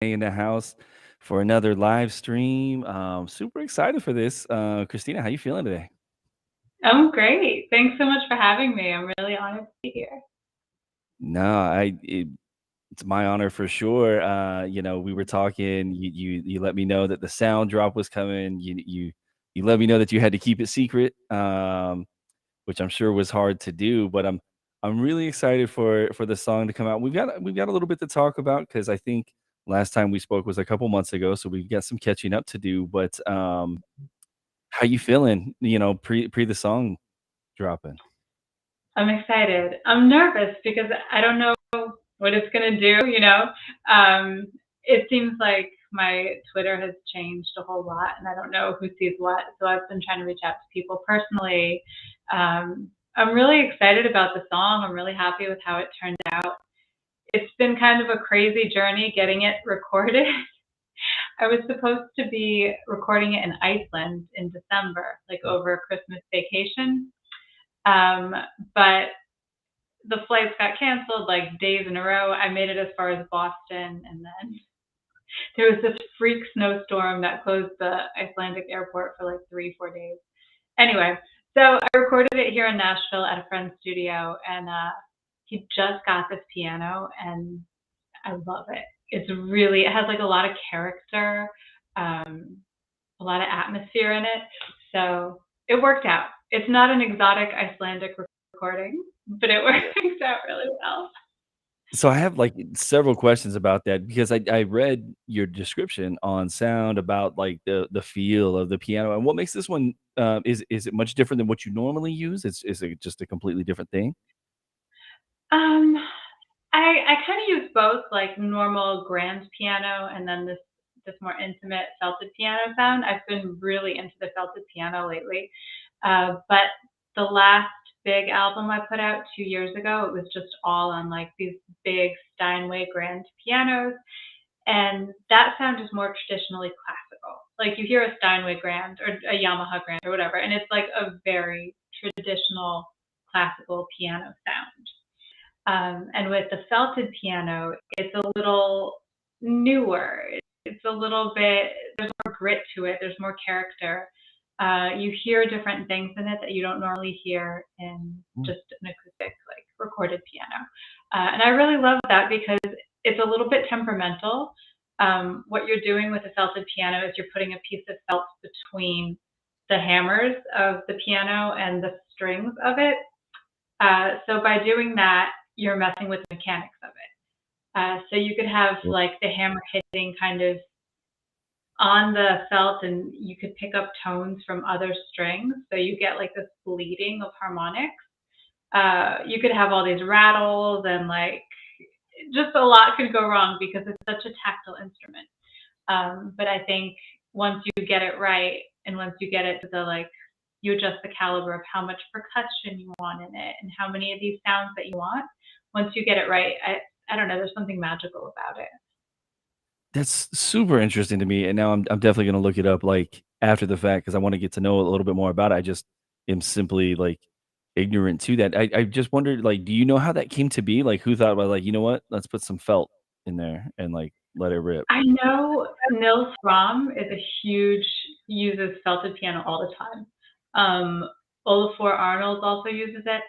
in the house for another live stream. Super excited for this. Christina, how you feeling today? I'm great. Thanks so much for having me. I'm really honored to be here. No, it's my honor for sure. We were talking. You let me know that the sound drop was coming. You let me know that you had to keep it secret, which I'm sure was hard to do. But I'm really excited for the song to come out. We've got a little bit to talk about because I think last time we spoke was a couple months ago, so we've got some catching up to do. But how you feeling? Pre the song dropping. I'm excited. I'm nervous because I don't know what it's going to do. It seems like my Twitter has changed a whole lot and I don't know who sees what. So I've been trying to reach out to people personally. I'm really excited about the song. I'm really happy with how it turned out. It's been kind of a crazy journey getting it recorded. I was supposed to be recording it in Iceland in December, like over a Christmas vacation. Um, but the flights got canceled like days in a row. I made it as far as Boston, and then there was this freak snowstorm that closed the Icelandic airport for like 3, 4 days. Anyway, so I recorded it here in Nashville at a friend's studio, and he just got this piano, and I love it. It has like a lot of character, um, a lot of atmosphere in it. So it worked out. It's not an exotic Icelandic recording, but it Yeah. works out really well. So I have like several questions about that because I read your description on sound about like the feel of the piano and what makes this one is it much different than what you normally use? Is it just a completely different thing? Um, I kind of use both, like normal grand piano and then this more intimate felted piano sound. I've been really into the felted piano lately, but the last big album I put out 2 years ago, it was just all on like these big Steinway grand pianos, and that sound is more traditionally classical. Like you hear a Steinway grand or a Yamaha grand or whatever, and it's like a very traditional classical piano sound. And with the felted piano, it's a little newer. It's a little bit, there's more grit to it, there's more character. You hear different things in it that you don't normally hear in Mm. just an acoustic, like recorded piano. And I really love that because it's a little bit temperamental. What you're doing with a felted piano is you're putting a piece of felt between the hammers of the piano and the strings of it, so by doing that, you're messing with the mechanics of it. So you could have Well, like the hammer hitting kind of on the felt, and you could pick up tones from other strings. So you get like this bleeding of harmonics. You could have all these rattles and like just a lot could go wrong because it's such a tactile instrument. But I think once you get it right and once you get it to the like, you adjust the caliber of how much percussion you want in it and how many of these sounds that you want. Once you get it right, I don't know, there's something magical about it. that's super interesting to me, and now I'm definitely gonna look it up like after the fact because I want to get to know a little bit more about it. I just am simply like ignorant to that. I just wondered like, do you know how that came to be? Like, who thought about like, you know what? Let's put some felt in there and like let it rip. I know Nils Fromm is a huge uses felted piano all the time. Olafur Arnold also uses it,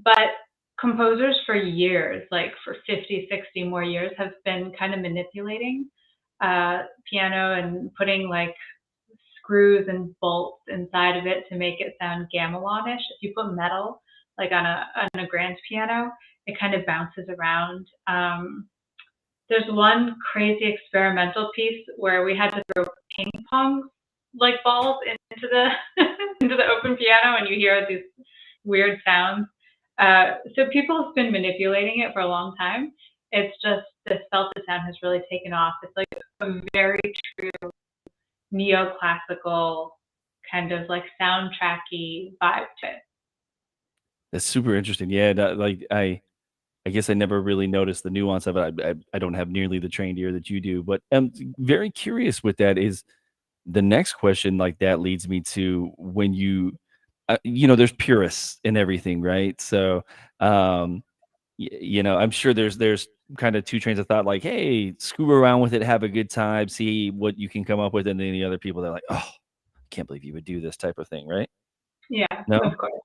but composers for years, like for 50, 60 more years, have been kind of manipulating piano and putting like screws and bolts inside of it to make it sound gamelonish. If you put metal like on a grand piano, it kind of bounces around. There's one crazy experimental piece where we had to throw ping pong like balls into the into the open piano, and you hear these weird sounds. So people have been manipulating it for a long time. It's just this felted sound has really taken off. It's like a very true neoclassical kind of like soundtracky vibe to it. That's super interesting. Yeah, like I guess I never really noticed the nuance of it. I don't have nearly the trained ear that you do, but I'm very curious with that is the next question like that leads me to when you there's purists in everything, right? So, um you know, I'm sure there's kind of two trains of thought, like, hey, screw around with it, have a good time, see what you can come up with, and then the other people they're like, oh, I can't believe you would do this type of thing, right? Yeah, No? of course.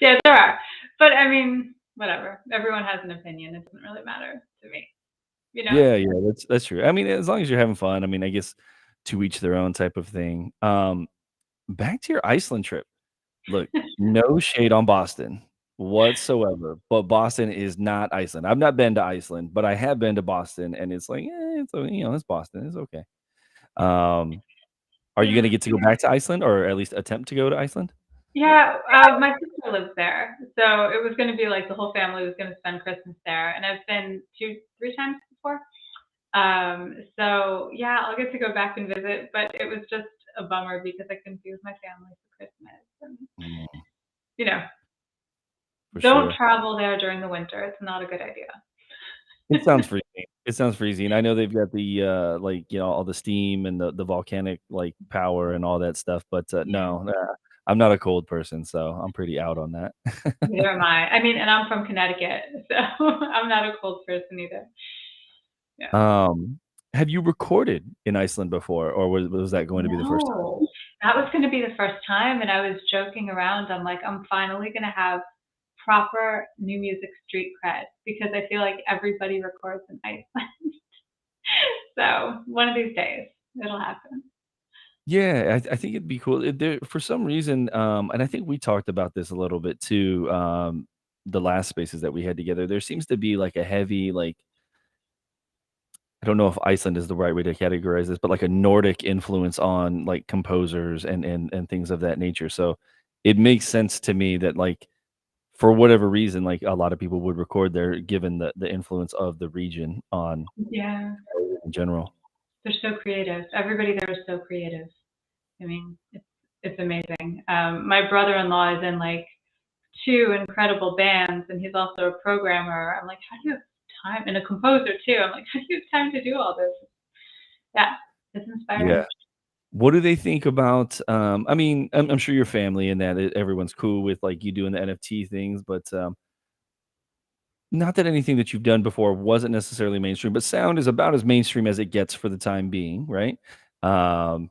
Yeah, there are. But I mean, whatever. Everyone has an opinion. It doesn't really matter to me, you know? Yeah, yeah, that's true. I mean, as long as you're having fun, I mean, I guess to each their own type of thing. Back to your Iceland trip. Look, no shade on Boston whatsoever, but Boston is not Iceland. I've not been to Iceland, but I have been to Boston, and it's like, it's you know, it's Boston. It's okay. Um, are you gonna get to go back to Iceland, or at least attempt to go to Iceland? Yeah, my sister lives there, so it was gonna be like the whole family was gonna spend Christmas there, and I've been 2, 3 times before. So yeah, I'll get to go back and visit, but it was just a bummer because I couldn't be with my family for Christmas. And Mm, you know, for don't sure. travel there during the winter. It's not a good idea. It sounds freezing. It sounds freezing. I know they've got the, like, you know, all the steam and the volcanic, like, power and all that stuff, but, Yeah, no, I'm not a cold person, so I'm pretty out on that. neither am I. I mean, and I'm from Connecticut, so I'm not a cold person either. Yeah. Um, have you recorded in Iceland before, or was that going to be the first time? No, that was gonna be the first time, and I was joking around. I'm like, I'm finally gonna have proper new music street cred because I feel like everybody records in Iceland. So one of these days it'll happen. Yeah, I think it'd be cool. There for some reason, and I think we talked about this a little bit too, the last spaces that we had together. There seems to be like a heavy, like I don't know if Iceland is the right way to categorize this, but like a Nordic influence on like composers and things of that nature. So it makes sense to me that like for whatever reason, like a lot of people would record there, given the influence of the region on Yeah, in general. they're so creative. Everybody there is so creative. I mean, it's amazing. My brother-in-law is in like two incredible bands, and he's also a programmer. I'm like, how do you have time? And a composer too. I'm like, how do you have time to do all this? Yeah, it's Yeah. inspiring. What do they think about, I mean, I'm sure your family and that everyone's cool with like you doing the NFT things, but not that anything that you've done before wasn't necessarily mainstream, but sound is about as mainstream as it gets for the time being, right? Um,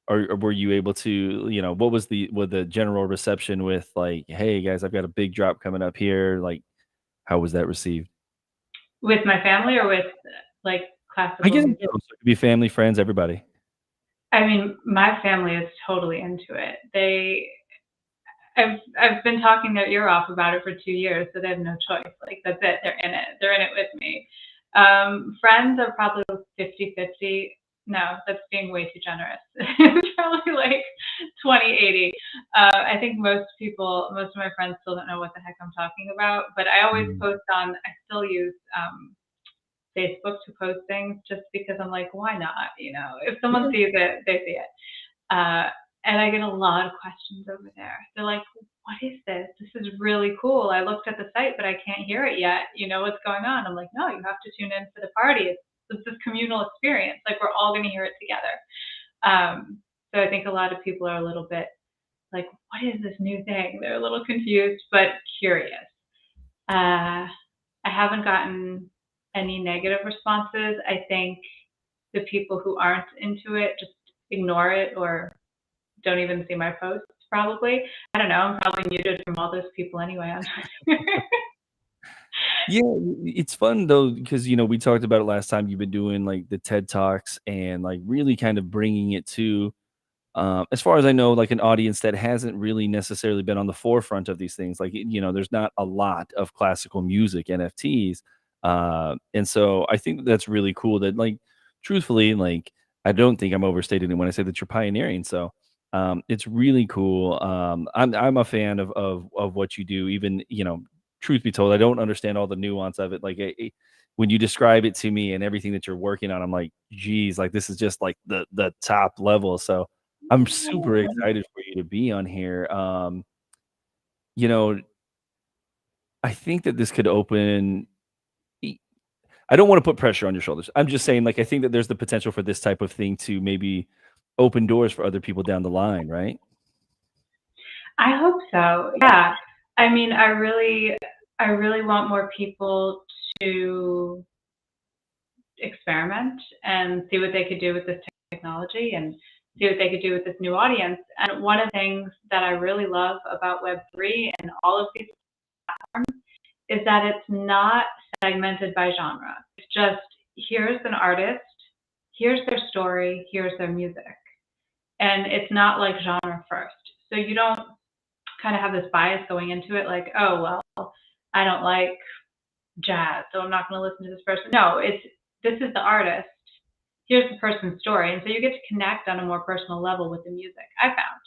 or were you able to, you know, what the general reception with like, hey guys, I've got a big drop coming up here. Like, how was that received? With my family or with like I classical guess music? so it could be family, friends, everybody. I mean, my family is totally into it. I've been talking their ear off about it for 2 years, so they have no choice. Like that's it. They're in it. They're in it with me. Friends are probably 50-50. No, that's being way too generous. It's probably like 20-80. I think most of my friends still don't know what the heck I'm talking about, but I always Mm. post I still use Facebook to post things just because I'm like, why not? You know, if someone Yeah. sees it, they see it. Uh, and I get a lot of questions over there. They're like, what is this? This is really cool. I looked at the site, but I can't hear it yet. You know what's going on? I'm like, no, you have to tune in for the party. It's this communal experience. Like we're all going to hear it together. So I think a lot of people are a little bit like, what is this new thing? They're a little confused, but curious. Uh, I haven't gotten any negative responses. I think the people who aren't into it just ignore it or don't even see my posts probably. I don't know. I'm probably muted from all those people anyway on Twitter. Yeah, it's fun though because you know we talked about it last time. You've been doing like the TED Talks and like really kind of bringing it to, as far as I know, like an audience that hasn't really necessarily been on the forefront of these things. Like you know, there's not a lot of classical music NFTs, and so I think that's really cool. That like, truthfully, like I don't think I'm overstating it when I say that you're pioneering. So. It's really cool. I'm a fan of what you do. Even you know, truth be told, I don't understand all the nuance of it. Like when you describe it to me and everything that you're working on, I'm like, geez, like this is just like the top level. So I'm super excited for you to be on here. You know, I think that this could open. e- I don't want to put pressure on your shoulders. I'm just saying, like, I think that there's the potential for this type of thing to maybe open doors for other people down the line, right? I hope so. Yeah. I mean, I really I really want more people to experiment and see what they could do with this technology and see what they could do with this new audience. And one of the things that I really love about Web3 and all of these is that it's not segmented by genre. It's just, here's an artist, here's their story, here's their music. And it's not like genre first. So you don't kind of have this bias going into it like, oh, well, I don't like jazz, so I'm not going to listen to this person. No, this is the artist. Here's the person's story. And so you get to connect on a more personal level with the music, I found,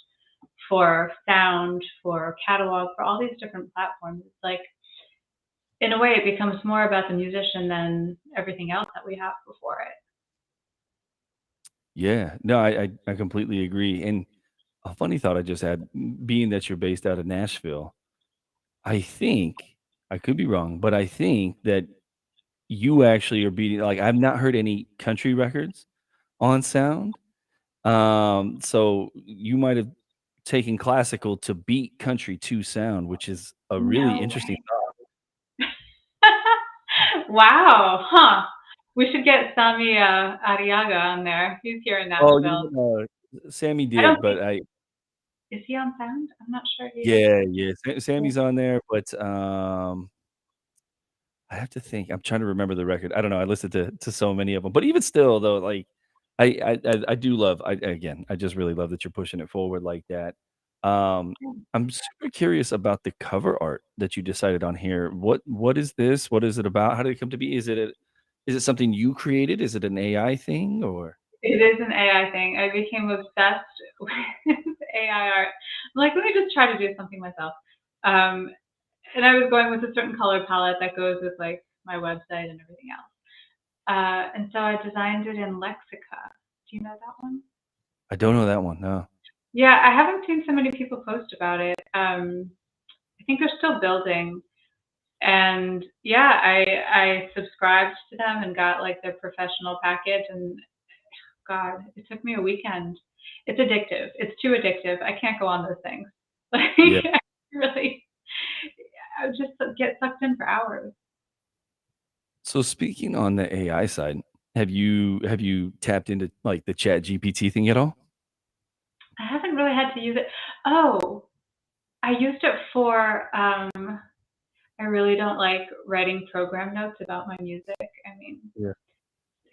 for sound, for catalog, for all these different platforms. It's like, in a way, it becomes more about the musician than everything else that we have before it. Yeah, no, I completely agree. And a funny thought I just had, being that you're based out of Nashville, I think I could be wrong, but I think that you actually are beating, like, I've not heard any country records on sound. So you might have taken classical to beat country to sound, which is a really No interesting way. thought. Wow, huh? We should get Sami Arriaga on there. He's here in Oh, Nashville. Sammy I don't did, but think, is he on sound? I'm not sure he is. yeah, yeah, Sammy's on there, but, I have to think. I'm trying to remember the record. I don't know. I listened to so many of them, but even still, though, like I do love. I just really love that you're pushing it forward like that. I'm super curious about the cover art that you decided on here. What is this? What is it about? How did it come to be? Is it something you created? Is it an AI thing or? It is an AI thing. I became obsessed with AI art. I'm like, let me just try to do something myself. Um, and I was going with a certain color palette that goes with like my website and everything else. And so I designed it in Lexica. Do you know that one? I don't know that one. No. Yeah, I haven't seen so many people post about it. I think they're still building. And yeah, I subscribed to them and got like their professional package. And God, it took me a weekend. It's addictive. It's too addictive. I can't go on those things. Like, Yeah. I really, I just get sucked in for hours. So speaking on the AI side, have you tapped into like the Chat GPT thing at all? I haven't really had to use it. Oh, I used it for, I really don't like writing program notes about my music. I mean, Yeah.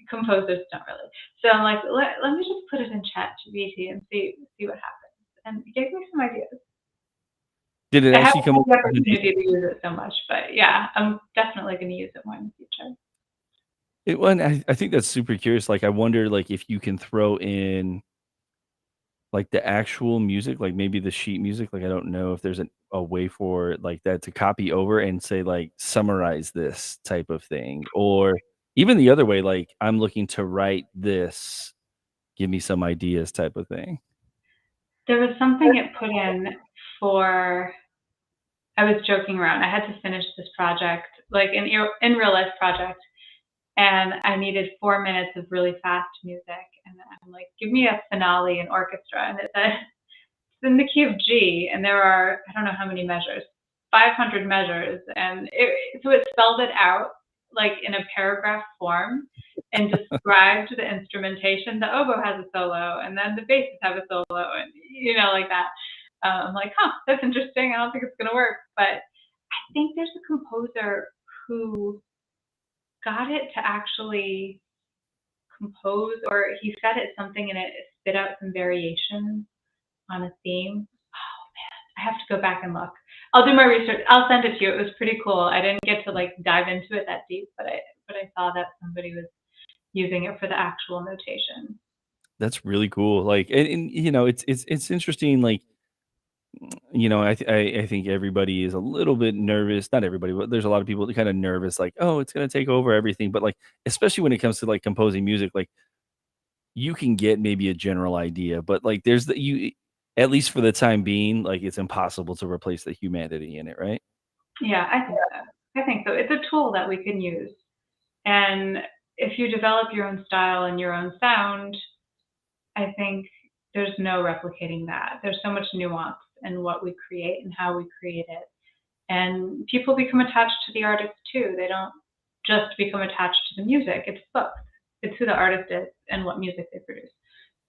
composers don't really. So I'm like, let me just put it in Chat GPT and see what happens. And it gave me some ideas. Did it I haven't actually come had up the with any? opportunity to use it so much, but yeah, I'm definitely going to use it more in the future. It well, and I think that's super curious. Like, I wonder, like, if you can throw in like the actual music, like maybe the sheet music. Like, I don't know if there's a way for like that to copy over and say like summarize this type of thing, or even the other way. Like, I'm looking to write this. Give me some ideas, type of thing. There was something it put in for, I was joking around. I had to finish this project, like an in real life project, and I needed 4 minutes of really fast music. And I'm like, give me a finale in orchestra. And it said, it's in the key of G, and there are, I don't know how many measures, 500 measures. And so it spelled it out like in a paragraph form and described the instrumentation. The oboe has a solo, and then the basses have a solo, and like that. I'm like, huh, that's interesting. I don't think it's going to work. But I think there's a composer who got it to actually compose, or he fed it something and it spit out some variations on a theme. I have to go back and look. I'll do my research. I'll send it to you. It was pretty cool. I didn't get to like dive into it that deep, but I saw that somebody was using it for the actual notation. That's really cool. Like, and it's interesting. Like, I think everybody is a little bit nervous. Not everybody, but there's a lot of people that kind of nervous, like, oh, it's gonna take over everything. But like, especially when it comes to like composing music, like you can get maybe a general idea, but like there's the you at least for the time being, like it's impossible to replace the humanity in it, right? Yeah, I think so. I think so. It's a tool that we can use. And if you develop your own style and your own sound, I think there's no replicating that. There's so much nuance in what we create and how we create it. And people become attached to the artist too. They don't just become attached to the music. It's both. It's who the artist is and what music they produce.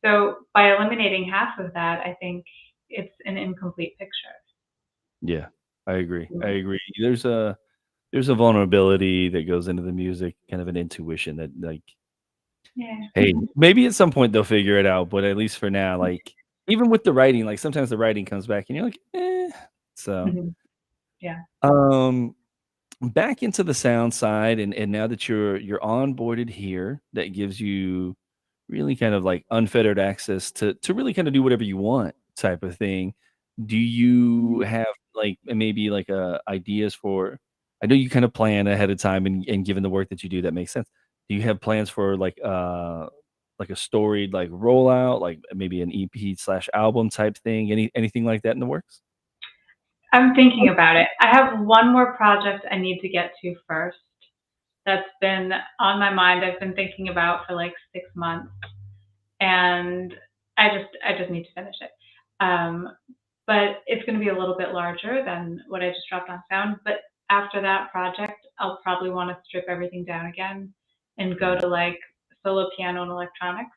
So by eliminating half of that, I think it's an incomplete picture. Yeah, I agree. I Mhm. agree. There's a vulnerability that goes into the music, kind of an intuition that like, Yeah. hey, maybe at some point they'll figure it out, but at least for now, like even with the writing, like sometimes the writing comes back and you're like, eh. So, Mhm. Yeah. um, back into the sound side, and now that you're onboarded here, that gives you really kind of like unfettered access to really kind of do whatever you want type of thing. Do you Mhm. have like maybe like ideas for? I know you kind of plan ahead of time, and given the work that you do, that makes sense. Do you have plans for like a storied like rollout, like maybe an EP slash album type thing? Anything like that in the works? I'm thinking about it. I have one more project I need to get to first. That's been on my mind. I've been thinking about for like 6 months, and I just need to finish it. Um, but it's going to be a little bit larger than what I just dropped on Sound. But after that project, I'll probably want to strip everything down again and go Mm. to like solo piano and electronics.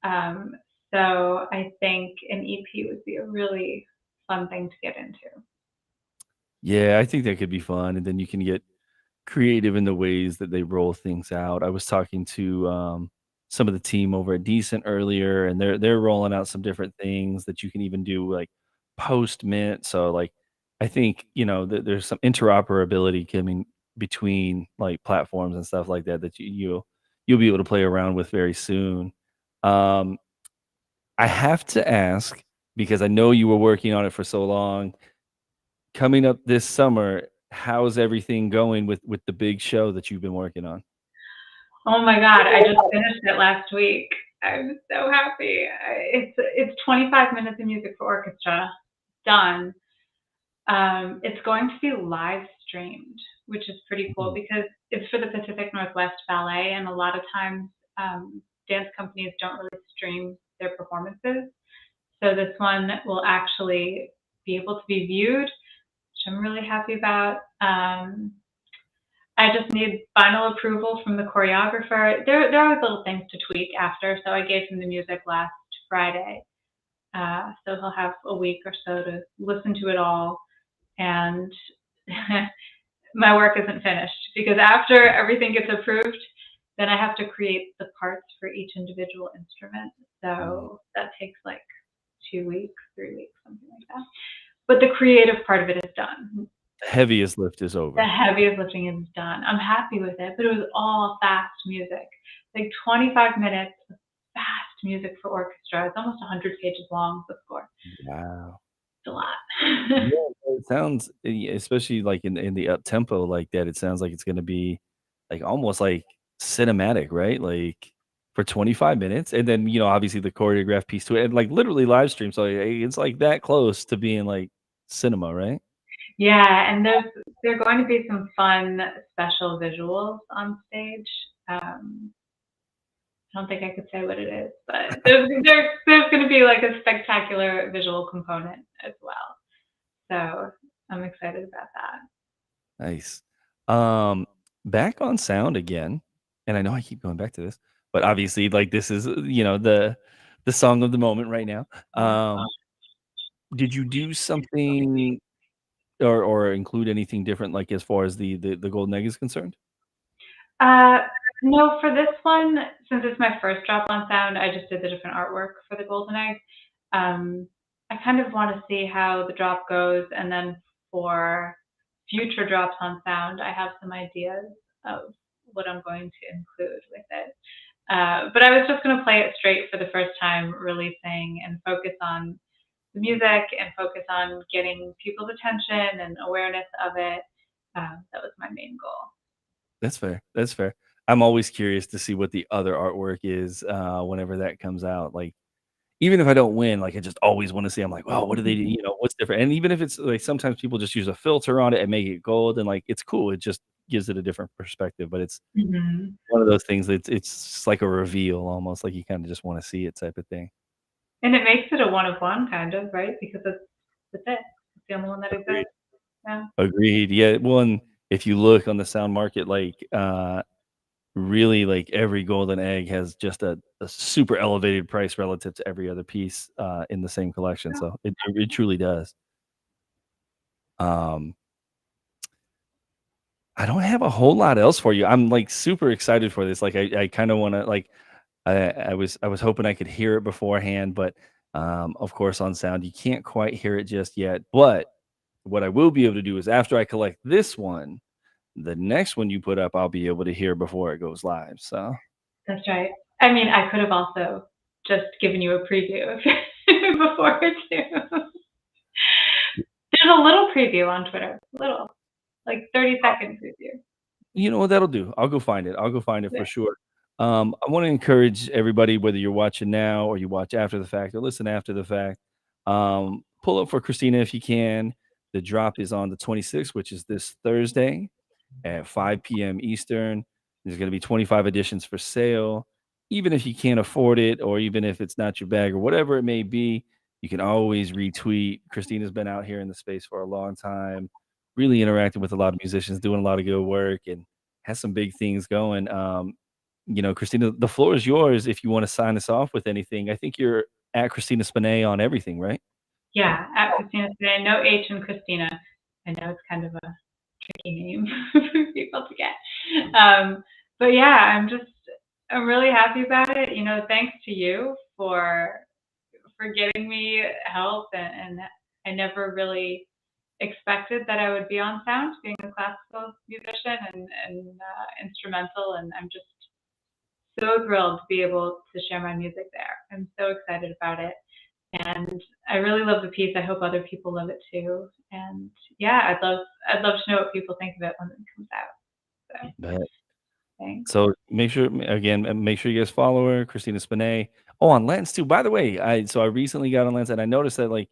Um, so I think an EP would be a really fun thing to get into. Yeah, I think that could be fun, and then you can get creative in the ways that they roll things out. I was talking to some of the team over at Decent earlier, and they're rolling out some different things that you can even do like post mint. So like, I think there's some interoperability coming between like platforms and stuff like that that you'll be able to play around with very soon. Um, I have to ask because I know you were working on it for so long. Coming up this summer, how's everything going with the big show that you've been working on? Oh my God, I just finished it last week. I'm so happy. It's 25 minutes of music for orchestra, done. It's going to be live streamed, which is pretty cool Mm. because it's for the Pacific Northwest Ballet, and a lot of times dance companies don't really stream their performances. So this one will actually be able to be viewed, which I'm really happy about. I just need final approval from the choreographer. There are little things to tweak after, so I gave him the music last Friday. So he'll have a week or so to listen to it all. And my work isn't finished because after everything gets approved, then I have to create the parts for each individual instrument. Mm. So that takes like 2 weeks, 3 weeks, something like that. But the creative part of it is done. The heaviest lift is The over. heaviest lifting is done. I'm happy with it, but it was all fast music. Like 25 minutes of fast music for orchestra. It's almost 100 pages long, the score. Wow. It's a lot. Yeah, it sounds especially like in the up tempo like that, it sounds like it's gonna be like almost like cinematic, right? Like for 25 minutes, and then, obviously the choreographed piece to it, and like literally live stream, so it's like that close to being like cinema, right? Yeah, and there are going to be some fun special visuals on stage. Um, I don't think I could say what it is, but there's going to be like a spectacular visual component as well. So I'm excited about that. Nice. Um, Back on sound again, and I know I keep going back to this, but obviously, like, this is, the song of the moment right now. Um, did you do something or include anything different, like, as far as the golden egg is concerned? Uh, no, for this one, since it's my first drop on Sound, I just did the different artwork for the golden egg. I kind of want to see how the drop goes, and then for future drops on Sound, I have some ideas of what I'm going to include with it. But I was just going to play it straight for the first time releasing and focus on the music and focus on getting people's attention and awareness of it. That was my main goal. That's fair, that's fair. I'm always curious to see what the other artwork is, whenever that comes out, like, even if I don't win, like, I just always wanna see, I'm like, "Wow, what do they do?" What's different? And even if it's like, sometimes people just use a filter on it and make it gold, and, like, it's cool, it just gives it a different perspective, but it's Mhm. one of those things, it's like a reveal almost, like, you kinda just wanna see it type of thing. And it makes it a one of one kind of, right? Because it's it. It's the only one that Agreed. exists. Yeah. Agreed. Yeah. One, if you look on the sound market, like really like every golden egg has just a super elevated price relative to every other piece in the same collection. So it truly does. Um I don't have a whole lot else for you. I'm like super excited for this. Like I kind of want to like I was hoping I could hear it beforehand, but of course on sound you can't quite hear it just yet. But what I will be able to do is after I collect this one, the next one you put up, I'll be able to hear before it goes live. So That's right. I mean, I could have also just given you a preview before too. There's a little preview on Twitter, little, like 30-second preview. you know what that'll do. I'll go find it. I'll go find it Yeah. for sure. I want to encourage everybody, whether you're watching now or you watch after the fact or listen after the fact, pull up for Christina if you can. The drop is on the 26th, which is this Thursday at 5 p.m. Eastern. There's going to be 25 editions for sale. Even if you can't afford it, or even if it's not your bag, or whatever it may be, you can always retweet. Christina's been out here in the space for a long time, really interacting with a lot of musicians, doing a lot of good work, and has some big things going. Christina, the floor is yours if you want to sign us off with anything. I think you're at Christina Spinay on everything, right? Yeah, at Christina today. No H in Christina. I know it's kind of a tricky name for people to get. But yeah, I'm really happy about it. Thanks to you for getting me help, and I never really expected that I would be on sound, being a classical musician and instrumental, and I'm just so thrilled to be able to share my music there. I'm so excited about it. And I really love the piece. I hope other people love it too. And yeah, I'd love to know what people think of it when it comes out. So Bet. thanks. So make sure you guys follow her, Christina Spinay. Oh, on Lens too. By the way, I recently got on Lens and I noticed that like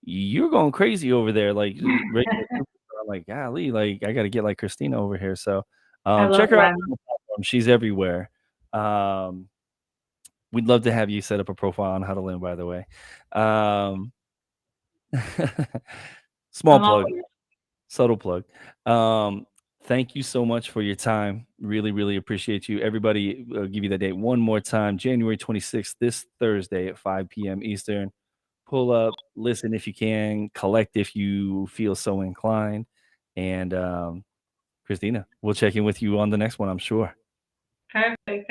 you're going crazy over there, like regular superstar. I'm like, golly, like I gotta get like Christina over here. So I love check her out Len. on the platform. She's everywhere. Um, we'd love to have you set up a profile on Huddle In, by the way. Um, small I'm all plug. ears. Subtle plug. Um, thank you so much for your time. Really, really appreciate you. Everybody, I'll give you the date one more time. January 26th, this Thursday at 5 p.m. Eastern. Pull up, listen if you can, collect if you feel so inclined. And Christina, we'll check in with you on the next one, I'm sure. Perfect. Thank